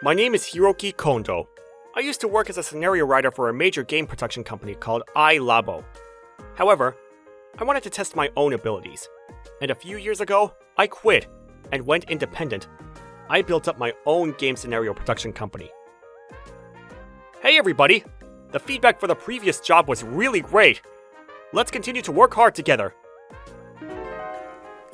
My name is Hiroki Kondo. I used to work as a scenario writer for a major game production company called Ailabo. However, I wanted to test my own abilities, and a few years ago, I quit and went independent. I built up my own game scenario production company. Hey everybody! The feedback for the previous job was really great. Let's continue to work hard together.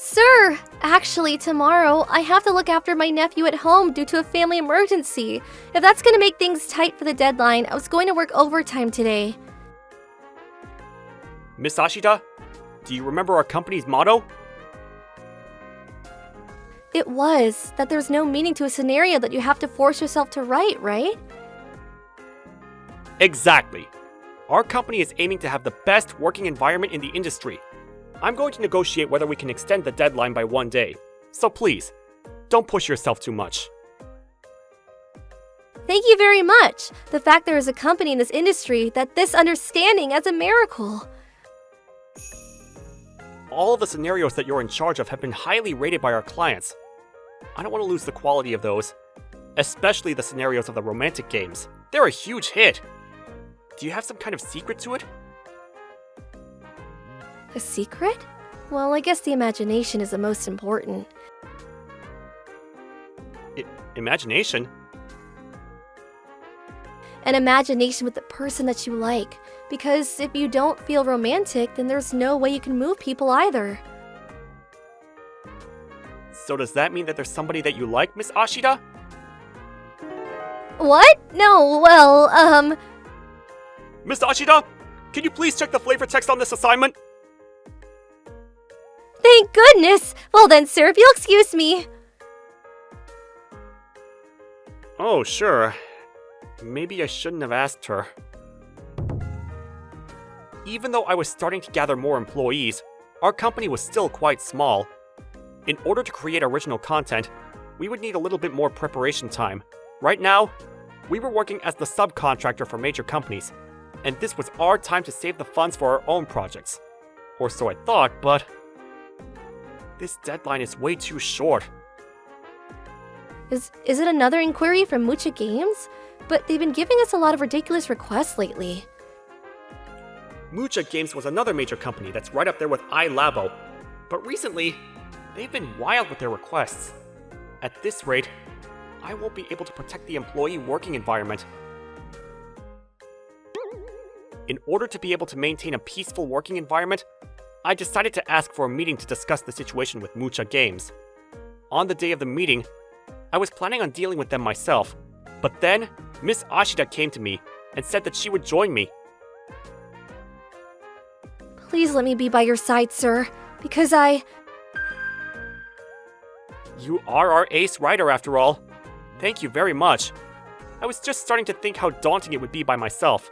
Sir, actually tomorrow I have to look after my nephew at home due to a family emergency. If that's gonna make things tight for the deadline, I was going to work overtime today. Miss Ashida, do you remember our company's motto? It was that there's no meaning to a scenario that you have to force yourself to write, right? Exactly. Our company is aiming to have the best working environment in the industry. I'm going to negotiate whether we can extend the deadline by 1 day. So please, don't push yourself too much. Thank you very much. The fact there is a company in this industry that this understanding as a miracle. All of the scenarios that you're in charge of have been highly rated by our clients. I don't want to lose the quality of those, especially the scenarios of the romantic games. They're a huge hit. Do you have some kind of secret to it? A secret? Well, I guess the imagination is the most important. Imagination? An imagination with the person that you like. Because if you don't feel romantic, then there's no way you can move people either. So does that mean that there's somebody that you like, Miss Ashida? What? No, well, Miss Ashida, can you please check the flavor text on this assignment? Thank goodness! Well then, sir, if you'll excuse me. Oh, sure. Maybe I shouldn't have asked her. Even though I was starting to gather more employees, our company was still quite small. In order to create original content, we would need a little bit more preparation time. Right now, we were working as the subcontractor for major companies, and this was our time to save the funds for our own projects. Or so I thought, but this deadline is way too short. Is it another inquiry from Mucha Games? But they've been giving us a lot of ridiculous requests lately. Mucha Games was another major company that's right up there with Ailabo, but recently, they've been wild with their requests. At this rate, I won't be able to protect the employee working environment. In order to be able to maintain a peaceful working environment, I decided to ask for a meeting to discuss the situation with Mucha Games. On the day of the meeting, I was planning on dealing with them myself, but then Miss Ashida came to me and said that she would join me. Please let me be by your side, sir, because You are our ace writer after all. Thank you very much. I was just starting to think how daunting it would be by myself.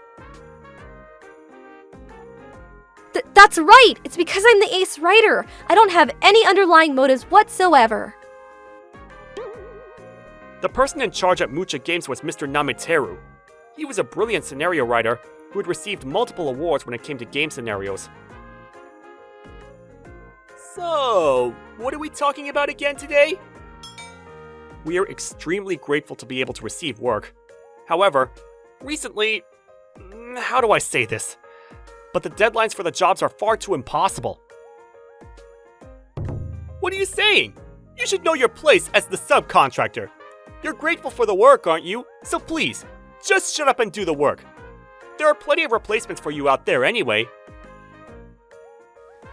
That's right! It's because I'm the ace writer! I don't have any underlying motives whatsoever! The person in charge at Mucha Games was Mr. Nameteru. He was a brilliant scenario writer who had received multiple awards when it came to game scenarios. So, what are we talking about again today? We are extremely grateful to be able to receive work. However, recently, how do I say this? But the deadlines for the jobs are far too impossible. What are you saying? You should know your place as the subcontractor. You're grateful for the work, aren't you? So please, just shut up and do the work. There are plenty of replacements for you out there anyway.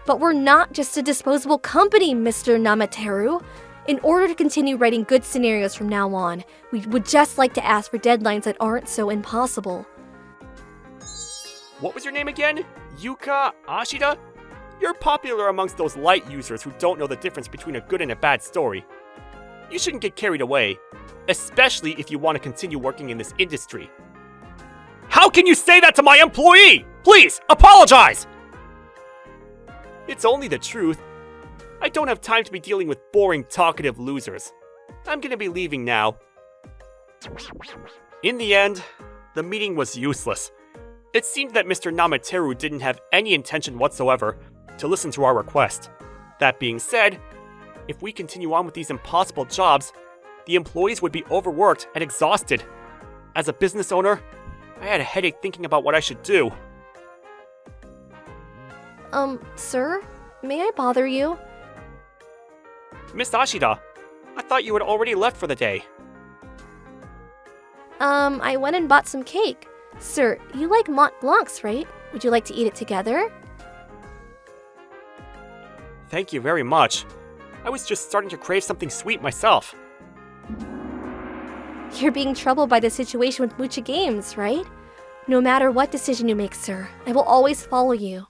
But we're not just a disposable company, Mr. Nameteru. In order to continue writing good scenarios from now on, we would just like to ask for deadlines that aren't so impossible. What was your name again? Yuka Ashida? You're popular amongst those light users who don't know the difference between a good and a bad story. You shouldn't get carried away, especially if you want to continue working in this industry. How can you say that to my employee? Please, apologize! It's only the truth. I don't have time to be dealing with boring, talkative losers. I'm gonna be leaving now. In the end, the meeting was useless. It seemed that Mr. Nameteru didn't have any intention whatsoever to listen to our request. That being said, if we continue on with these impossible jobs, the employees would be overworked and exhausted. As a business owner, I had a headache thinking about what I should do. Sir? May I bother you? Miss Ashida, I thought you had already left for the day. I went and bought some cake. Sir, you like Mont Blancs, right? Would you like to eat it together? Thank you very much. I was just starting to crave something sweet myself. You're being troubled by the situation with Mucha Games, right? No matter what decision you make, sir, I will always follow you.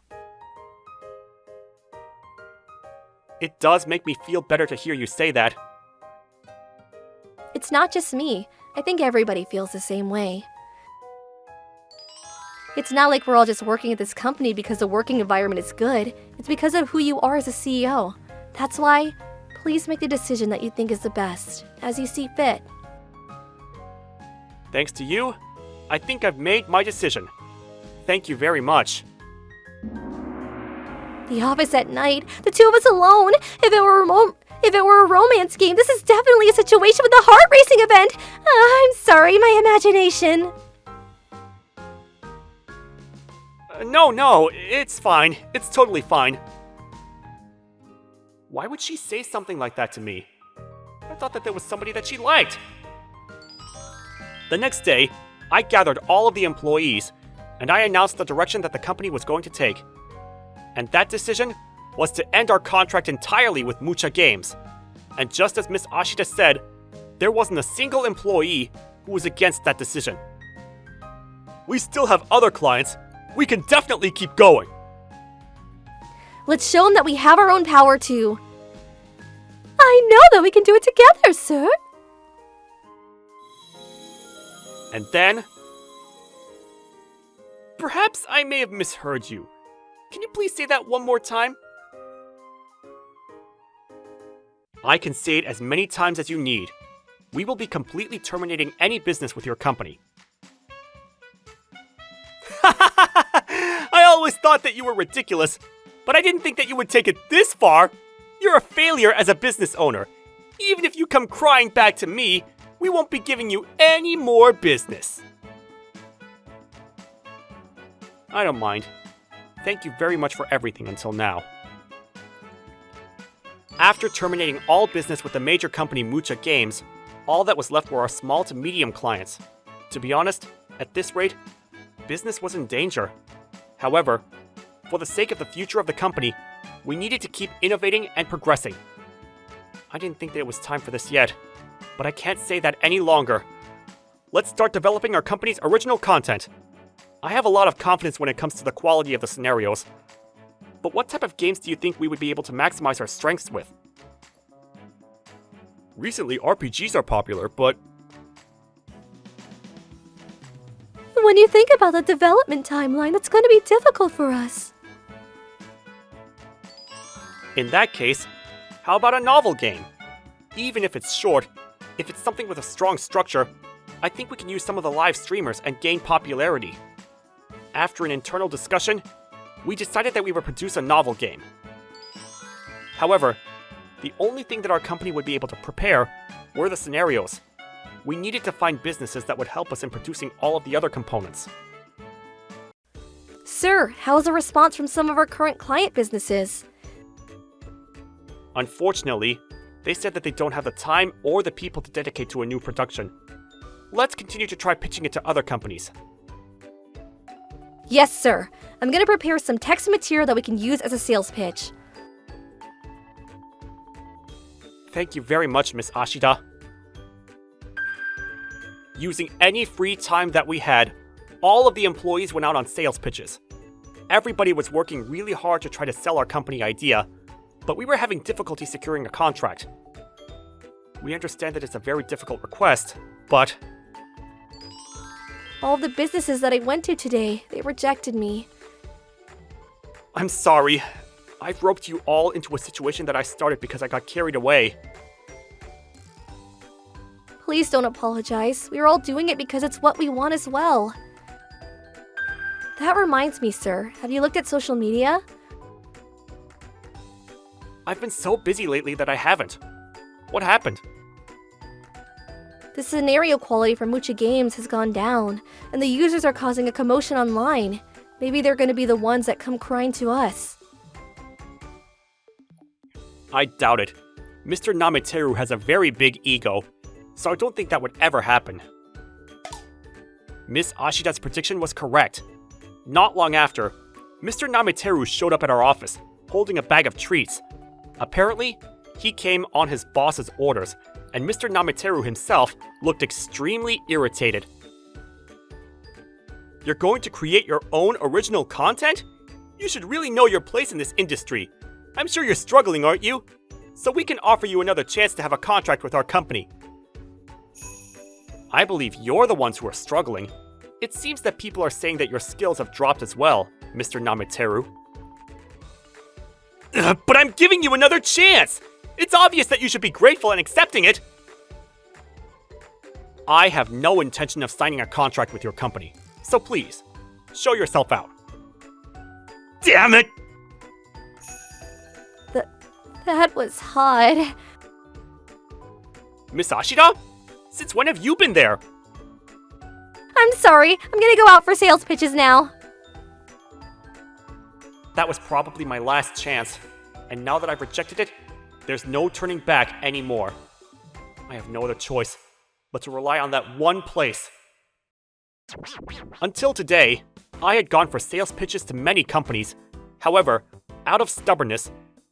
It does make me feel better to hear you say that. It's not just me. I think everybody feels the same way. It's not like we're all just working at this company because the working environment is good. It's because of who you are as a CEO. That's why, please make the decision that you think is the best, as you see fit. Thanks to you, I think I've made my decision. Thank you very much. The office at night, the two of us alone. If it were a romance game, this is definitely a situation with a heart-racing event. I'm sorry, my imagination. No, it's fine. It's totally fine. Why would she say something like that to me? I thought that there was somebody that she liked. The next day, I gathered all of the employees, and I announced the direction that the company was going to take. And that decision was to end our contract entirely with Mucha Games. And just as Miss Ashida said, there wasn't a single employee who was against that decision. We still have other clients. We can definitely keep going. Let's show them that we have our own power too. I know that we can do it together, sir. And then... Perhaps I may have misheard you. Can you please say that one more time? I can say it as many times as you need. We will be completely terminating any business with your company. I always thought that you were ridiculous, but I didn't think that you would take it this far. You're a failure as a business owner. Even if you come crying back to me, we won't be giving you any more business. I don't mind. Thank you very much for everything until now. After terminating all business with the major company Mucha Games, all that was left were our small to medium clients. To be honest, at this rate, business was in danger. However, for the sake of the future of the company, we needed to keep innovating and progressing. I didn't think that it was time for this yet, but I can't say that any longer. Let's start developing our company's original content. I have a lot of confidence when it comes to the quality of the scenarios. But what type of games do you think we would be able to maximize our strengths with? Recently, RPGs are popular, but... When you think about the development timeline, that's going to be difficult for us. In that case, how about a novel game? Even if it's short, if it's something with a strong structure, I think we can use some of the live streamers and gain popularity. After an internal discussion, we decided that we would produce a novel game. However, the only thing that our company would be able to prepare were the scenarios. We needed to find businesses that would help us in producing all of the other components. Sir, how is the response from some of our current client businesses? Unfortunately, they said that they don't have the time or the people to dedicate to a new production. Let's continue to try pitching it to other companies. Yes, sir. I'm going to prepare some text material that we can use as a sales pitch. Thank you very much, Miss Ashida. Using any free time that we had, all of the employees went out on sales pitches. Everybody was working really hard to try to sell our company idea, but we were having difficulty securing a contract. We understand that it's a very difficult request, but... All of the businesses that I went to today, they rejected me. I'm sorry. I've roped you all into a situation that I started because I got carried away. Please don't apologize. We're all doing it because it's what we want as well. That reminds me, sir. Have you looked at social media? I've been so busy lately that I haven't. What happened? The scenario quality for Mucha Games has gone down, and the users are causing a commotion online. Maybe they're going to be the ones that come crying to us. I doubt it. Mr. Nameteru has a very big ego, so I don't think that would ever happen. Miss Ashida's prediction was correct. Not long after, Mr. Nameteru showed up at our office, holding a bag of treats. Apparently, he came on his boss's orders, and Mr. Nameteru himself looked extremely irritated. You're going to create your own original content? You should really know your place in this industry. I'm sure you're struggling, aren't you? So we can offer you another chance to have a contract with our company. I believe you're the ones who are struggling. It seems that people are saying that your skills have dropped as well, Mr. Nameteru. But I'm giving you another chance! It's obvious that you should be grateful and accepting it! I have no intention of signing a contract with your company, so please, show yourself out. Damn it! That was hot. Miss Ashida? Since when have you been there? I'm sorry, I'm gonna go out for sales pitches now. That was probably my last chance, and now that I've rejected it, there's no turning back anymore. I have no other choice but to rely on that one place. Until today, I had gone for sales pitches to many companies. However, out of stubbornness,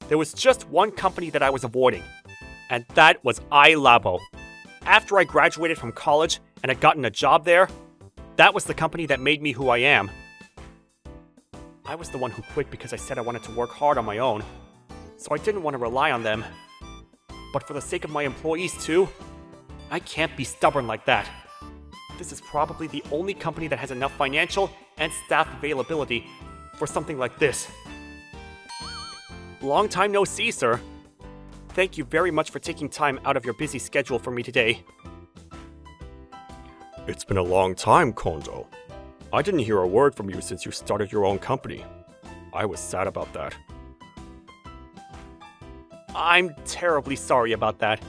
there was just one company that I was avoiding, and that was Ailabo. After I graduated from college and had gotten a job there, that was the company that made me who I am. I was the one who quit because I said I wanted to work hard on my own, so I didn't want to rely on them. But for the sake of my employees too, I can't be stubborn like that. This is probably the only company that has enough financial and staff availability for something like this. Long time no see, sir. Thank you very much for taking time out of your busy schedule for me today. It's been a long time, Kondo. I didn't hear a word from you since you started your own company. I was sad about that. I'm terribly sorry about that.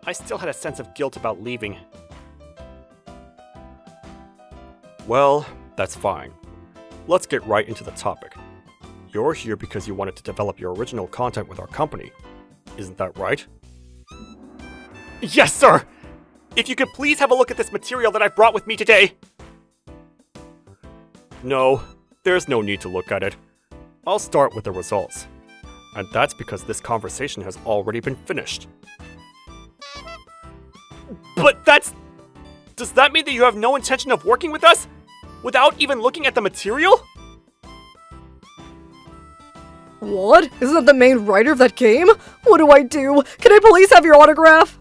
I still had a sense of guilt about leaving. Well, that's fine. Let's get right into the topic. You're here because you wanted to develop your original content with our company. Isn't that right? Yes, sir! If you could please have a look at this material that I've brought with me today. No, there's no need to look at it. I'll start with the results. And that's because this conversation has already been finished. But does that mean that you have no intention of working with us? Without even looking at the material? What? Isn't that the main writer of that game? What do I do? Can I please have your autograph?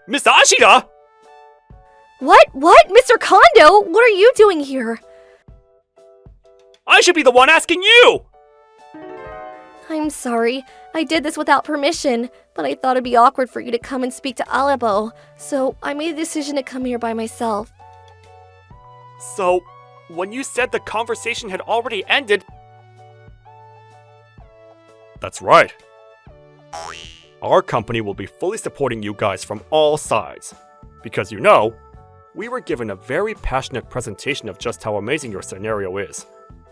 Miss Ashida! What? Mr. Kondo? What are you doing here? I should be the one asking you! I'm sorry. I did this without permission, but I thought it'd be awkward for you to come and speak to Ailabo, so I made the decision to come here by myself. So, when you said the conversation had already ended... That's right. Our company will be fully supporting you guys from all sides. Because you know, we were given a very passionate presentation of just how amazing your scenario is.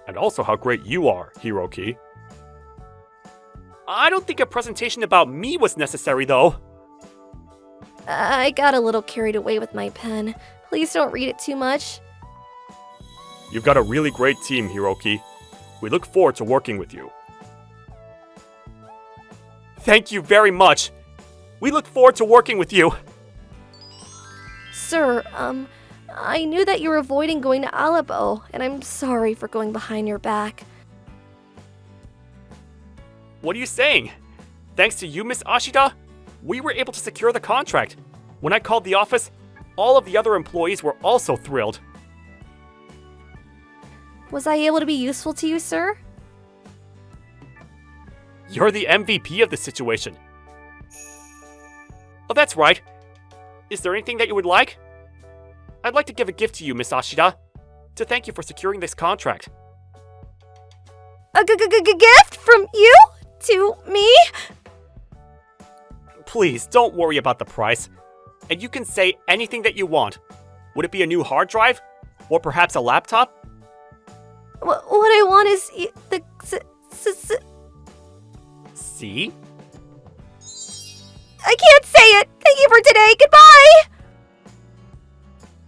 And also how great you are, Hiroki. I don't think a presentation about me was necessary, though. I got a little carried away with my pen. Please don't read it too much. You've got a really great team, Hiroki. We look forward to working with you. Thank you very much. We look forward to working with you. Sir, I knew that you were avoiding going to Ailabo, and I'm sorry for going behind your back. What are you saying? Thanks to you, Miss Ashida, we were able to secure the contract. When I called the office, all of the other employees were also thrilled. Was I able to be useful to you, sir? You're the MVP of the situation. Oh, that's right. Is there anything that you would like? I'd like to give a gift to you, Miss Ashida, to thank you for securing this contract. A gift from you? To me? Please, don't worry about the price. and you can say anything that you want. Would it be a new hard drive? Or perhaps a laptop? What I want is the... See? I can't say it! Thank you for today! Goodbye!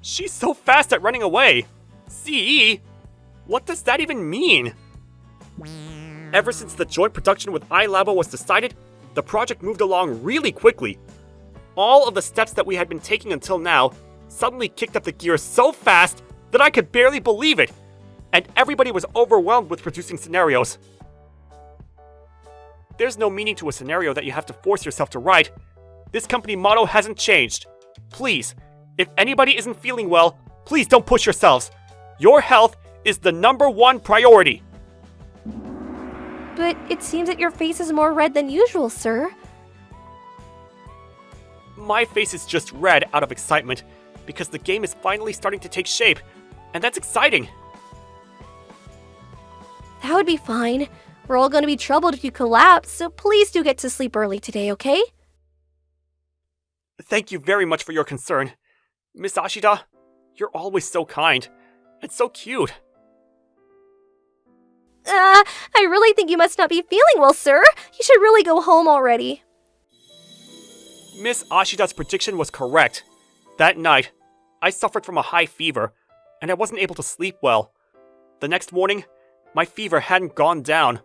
She's so fast at running away. CE? What does that even mean? Ever since the joint production with Ailabo was decided, the project moved along really quickly. All of the steps that we had been taking until now suddenly kicked up the gears so fast that I could barely believe it, and everybody was overwhelmed with producing scenarios. There's no meaning to a scenario that you have to force yourself to write. This company motto hasn't changed. Please, if anybody isn't feeling well, please don't push yourselves. Your health is the #1 priority. But it seems that your face is more red than usual, sir. My face is just red out of excitement because the game is finally starting to take shape, and that's exciting. That would be fine. We're all going to be troubled if you collapse, so please do get to sleep early today, okay? Thank you very much for your concern. Miss Ashida, you're always so kind and so cute. I really think you must not be feeling well, sir. You should really go home already. Miss Ashida's prediction was correct. That night, I suffered from a high fever, and I wasn't able to sleep well. The next morning, my fever hadn't gone down.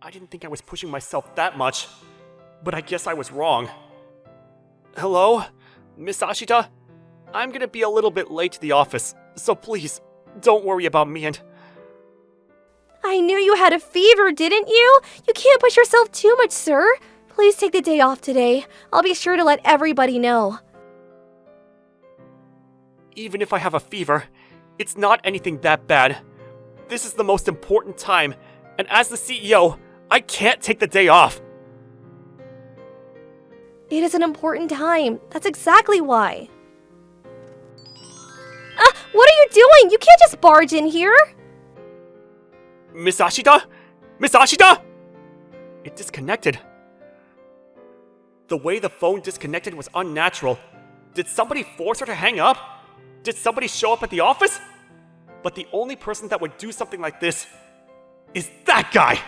I didn't think I was pushing myself that much, but I guess I was wrong. Hello? Miss Ashida? I'm gonna be a little bit late to the office, so please, don't worry about me and... I knew you had a fever, didn't you? You can't push yourself too much, sir. Please take the day off today. I'll be sure to let everybody know. Even if I have a fever, it's not anything that bad. This is the most important time, and as the CEO, I can't take the day off. It is an important time. That's exactly why. What are you doing? You can't just barge in here. Miss Ashida? Miss Ashida? It disconnected. The way the phone disconnected was unnatural. Did somebody force her to hang up? Did somebody show up at the office? But the only person that would do something like this is that guy!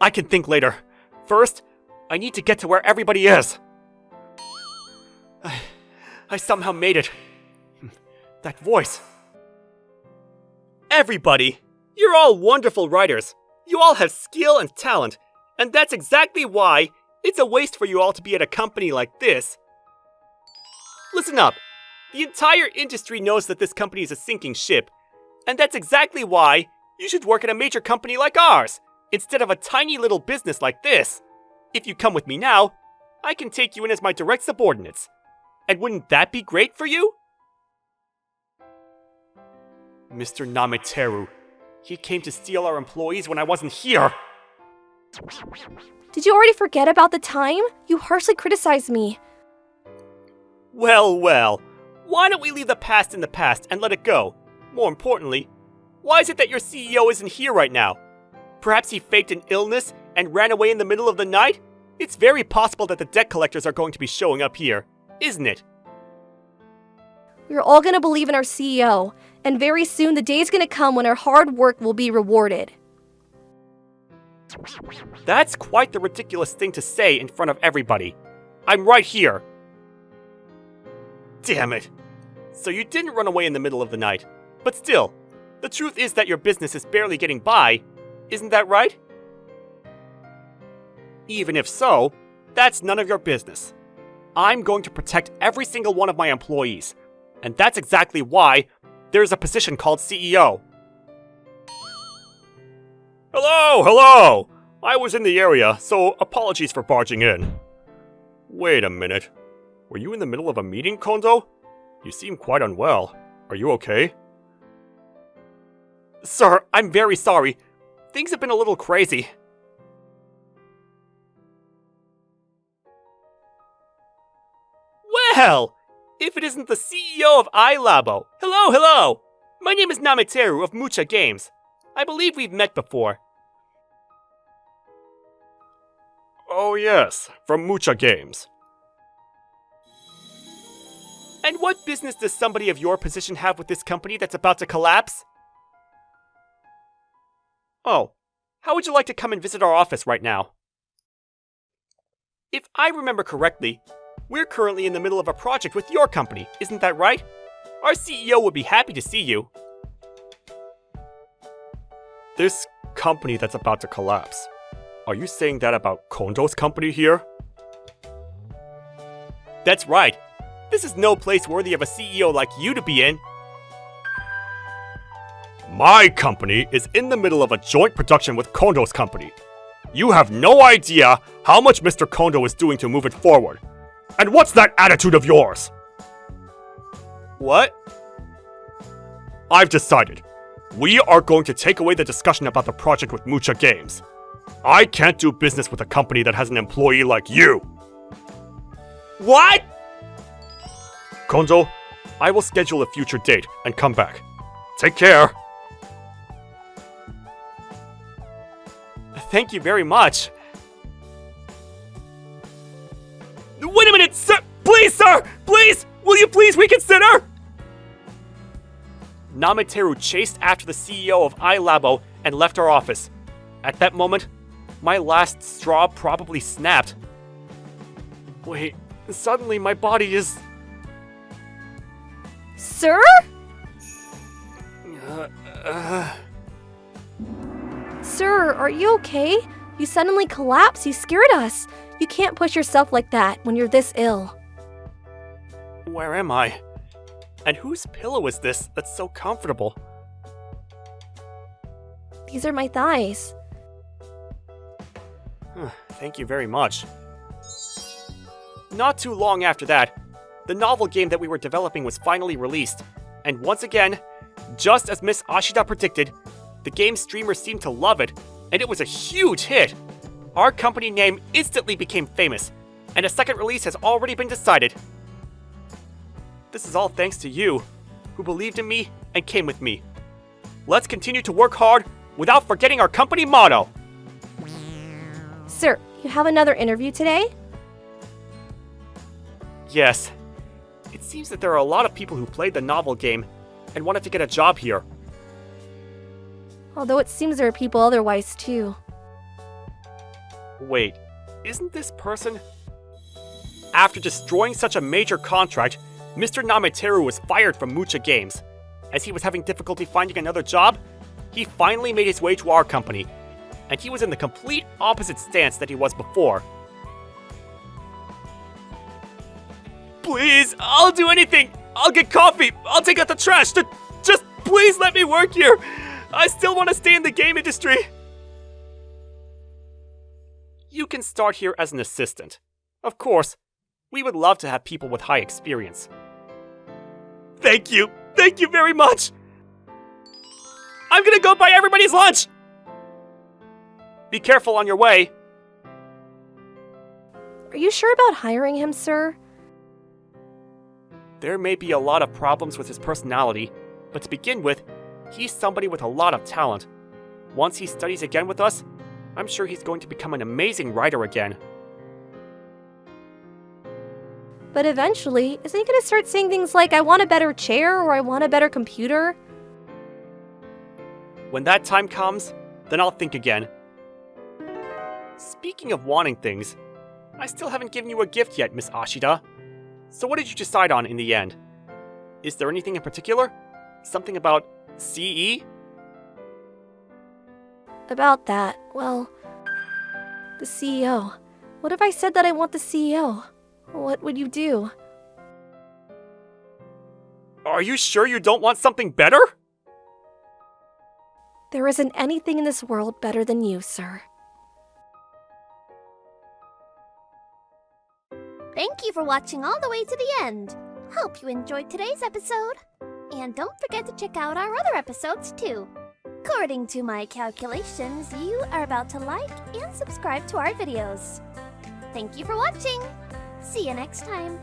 I can think later. First, I need to get to where everybody is. I somehow made it. That voice. Everybody! You're all wonderful writers. You all have skill and talent, and that's exactly why it's a waste for you all to be at a company like this. Listen up. The entire industry knows that this company is a sinking ship, and that's exactly why you should work at a major company like ours, instead of a tiny little business like this. If you come with me now, I can take you in as my direct subordinates. And wouldn't that be great for you? Mr. Nameteru. He came to steal our employees when I wasn't here! Did you already forget about the time? You harshly criticized me. Well, well. Why don't we leave the past in the past and let it go? More importantly, why is it that your CEO isn't here right now? Perhaps he faked an illness and ran away in the middle of the night? It's very possible that the debt collectors are going to be showing up here, isn't it? We're all gonna believe in our CEO, and very soon the day's gonna come when our hard work will be rewarded. That's quite the ridiculous thing to say in front of everybody. I'm right here. Damn it. So you didn't run away in the middle of the night. But still, the truth is that your business is barely getting by. Isn't that right? Even if so, that's none of your business. I'm going to protect every single one of my employees. And that's exactly why there's a position called CEO. Hello! I was in the area, so apologies for barging in. Wait a minute. Were you in the middle of a meeting, Kondo? You seem quite unwell. Are you okay? Sir, I'm very sorry. Things have been a little crazy. Well, if it isn't the CEO of Ailabo. Hello! My name is Nameteru of Mucha Games. I believe we've met before. Oh yes, from Mucha Games. And what business does somebody of your position have with this company that's about to collapse? Oh, how would you like to come and visit our office right now? If I remember correctly, we're currently in the middle of a project with your company, isn't that right? Our CEO would be happy to see you. This company that's about to collapse. Are you saying that about Kondo's company here? That's right. This is no place worthy of a CEO like you to be in. My company is in the middle of a joint production with Kondo's company. You have no idea how much Mr. Kondo is doing to move it forward. And what's that attitude of yours? What? I've decided. We are going to take away the discussion about the project with Mucha Games. I can't do business with a company that has an employee like you. What? Kondo, I will schedule a future date and come back. Take care. Thank you very much. Wait a minute, sir! Please, sir! Please! Will you please reconsider? Namateru chased after the CEO of Ailabo and left our office. At that moment, my last straw probably snapped. Wait, suddenly my body is... Sir? Sir, are you okay? You suddenly collapsed. You scared us. You can't push yourself like that when you're this ill. Where am I? And whose pillow is this that's so comfortable? These are my thighs. Thank you very much. Not too long after that, the novel game that we were developing was finally released. And once again, just as Miss Ashida predicted, the game streamers seemed to love it, and it was a huge hit. Our company name instantly became famous, and a second release has already been decided. This is all thanks to you, who believed in me and came with me. Let's continue to work hard without forgetting our company motto. Sir, you have another interview today? Yes. It seems that there are a lot of people who played the novel game and wanted to get a job here. Although it seems there are people otherwise too. Wait, isn't this person? After destroying such a major contract, Mr. Namateru was fired from Mucha Games. As he was having difficulty finding another job, he finally made his way to our company, and he was in the complete opposite stance that he was before. Please, I'll do anything! I'll get coffee! I'll take out the trash! Just please let me work here! I still want to stay in the game industry! You can start here as an assistant. Of course, we would love to have people with high experience. Thank you! Thank you very much! I'm gonna go buy everybody's lunch! Be careful on your way. Are you sure about hiring him, sir? There may be a lot of problems with his personality, but to begin with, he's somebody with a lot of talent. Once he studies again with us, I'm sure he's going to become an amazing writer again. But eventually, isn't he going to start saying things like, I want a better chair or I want a better computer? When that time comes, then I'll think again. Speaking of wanting things, I still haven't given you a gift yet, Miss Ashida. So what did you decide on in the end? Is there anything in particular? Something about CE? About that, well, the CEO. What if I said that I want the CEO? What would you do? Are you sure you don't want something better? There isn't anything in this world better than you, sir. Thank you for watching all the way to the end. Hope you enjoyed today's episode. And don't forget to check out our other episodes too. According to my calculations, you are about to like and subscribe to our videos. Thank you for watching. See you next time.